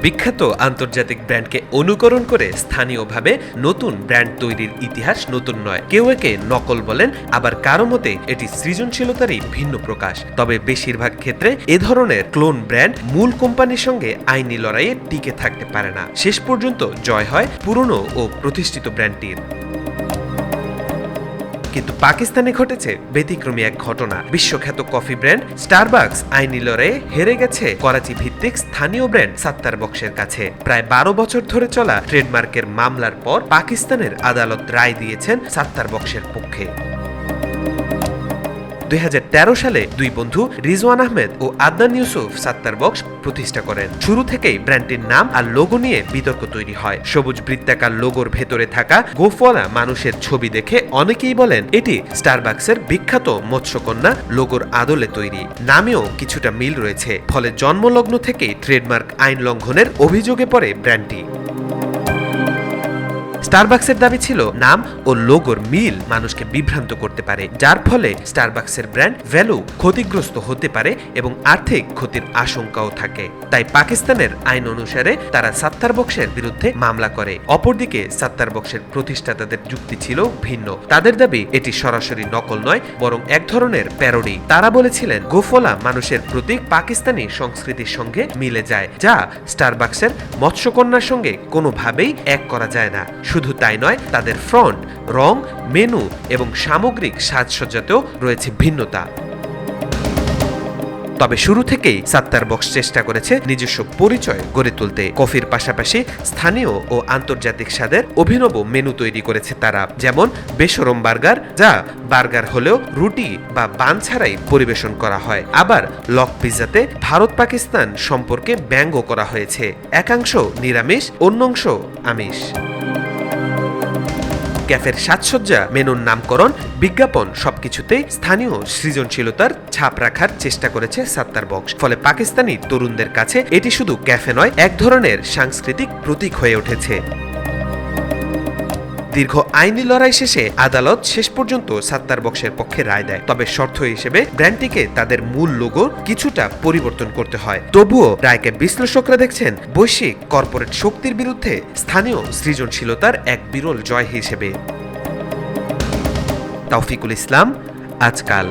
বিখ্যাত আন্তর্জাতিক ব্র্যান্ডকে অনুকরণ করে স্থানীয়ভাবে নতুন ব্র্যান্ড তৈরির ইতিহাস নতুন নয়। কেউ একে নকল বলেন, আবার কারো মতে এটি সৃজনশীলতারই ভিন্ন প্রকাশ। তবে বেশিরভাগ ক্ষেত্রে এ ধরনের ক্লোন ব্র্যান্ড মূল কোম্পানির সঙ্গে আইনি লড়াইয়ে টিকে থাকতে পারে না। শেষ পর্যন্ত জয় হয় পুরনো ও প্রতিষ্ঠিত ব্র্যান্ডটির। কিন্তু পাকিস্তানে ঘটেছে ব্যতিক্রমী এক ঘটনা। বিশ্বখ্যাত কফি ব্র্যান্ড স্টারবাকস আইনি লড়াইয়ে হেরে গেছে করাচি ভিত্তিক স্থানীয় ব্র্যান্ড সাত্তারবক্সের কাছে। প্রায় 12 বছর ধরে চলা ট্রেডমার্কের মামলার পর পাকিস্তানের আদালত রায় দিয়েছেন সাত্তারবক্সের পক্ষে। 2013 সালে দুই বন্ধু রিজওয়ান আহমেদ ও আদনান ইউসুফ সাত্তারবক্স প্রতিষ্ঠা করেন। শুরু থেকেই ব্র্যান্ডটির নাম আর লোগো নিয়ে বিতর্ক তৈরি হয়। সবুজ বৃত্তাকার লোগোর ভেতরে থাকা গোফওয়ালা মানুষের ছবি দেখে অনেকেই বলেন এটি স্টারবাকসের বিখ্যাত মৎস্যকন্যা লোগোর আদলে তৈরি। নামেও কিছুটা মিল রয়েছে, ফলে জন্মলগ্ন থেকেই ট্রেডমার্ক আইন লঙ্ঘনের অভিযোগে পড়ে ব্র্যান্ডটি। স্টারবাকসের দাবি ছিল নাম ও লোগোর মিল মানুষকে বিভ্রান্ত করতে পারে, যার ফলে স্টারবাকসের ব্র্যান্ড ভ্যালু ক্ষতিগ্রস্ত হতে পারে এবং আর্থিক ক্ষতির আশঙ্কাও থাকে। তাই পাকিস্তানের আইন অনুসারে তারা সাত্তারবক্সের বিরুদ্ধে মামলা করে। অপরদিকে সাত্তারবক্সের প্রতিষ্ঠাতাদের যুক্তি ছিল ভিন্ন। তাদের দাবি এটি সরাসরি নকল নয়, বরং এক ধরনের প্যারোডি। তারা বলেছিলেন গোফওয়ালা মানুষের প্রতীক পাকিস্তানি সংস্কৃতির সঙ্গে মিলে যায়, যা স্টারবাকসের মৎস্যকন্যার সঙ্গে কোনোভাবেই এক করা যায় না। শুধু তাই নয়, তাদের ফন্ট, রং, মেনু এবং সামগ্রিক সাজসজ্জাতেও রয়েছে ভিন্নতা। তবে শুরু থেকেই সাত্তারবক্স চেষ্টা করেছে নিজস্ব পরিচয় গড়ে তুলতে। কফির পাশাপাশি স্থানীয় ও আন্তর্জাতিক স্বাদের অভিনব মেনু তৈরি করেছে তারা, যেমন বেশরম বার্গার, যা বার্গার হলেও রুটি বা বান ছাড়াই পরিবেশন করা হয়। আবার লক পিৎজাতে ভারত পাকিস্তান সম্পর্কে ব্যঙ্গ করা হয়েছে, একাংশ নিরামিষ, অন্যাংশ আমিষ। ক্যাফের সাজসজ্জা, মেনুর নামকরণ, বিজ্ঞাপন সবকিছুতেই স্থানীয় সৃজনশীলতার ছাপ রাখার চেষ্টা করেছে সাত্তারবক্স। ফলে পাকিস্তানি তরুণদের কাছে এটি শুধু ক্যাফে নয়, এক ধরনের সাংস্কৃতিক প্রতীক হয়ে উঠেছে। দীর্ঘ আইনি লড়াই শেষে আদালত শেষ পর্যন্ত সাত্তারবক্সের পক্ষে রায় দেয়। তবে শর্ত হিসেবে ব্র্যান্ডটিকে তাদের মূল লোগো কিছুটা পরিবর্তন করতে হয়। তবুও রায়কে বিশ্লেষকরা দেখছেন বৈশ্বিক কর্পোরেট শক্তির বিরুদ্ধে স্থানীয় সৃজনশীলতার এক বিরল জয় হিসেবে। তাওফিকুল ইসলাম, আজকাল।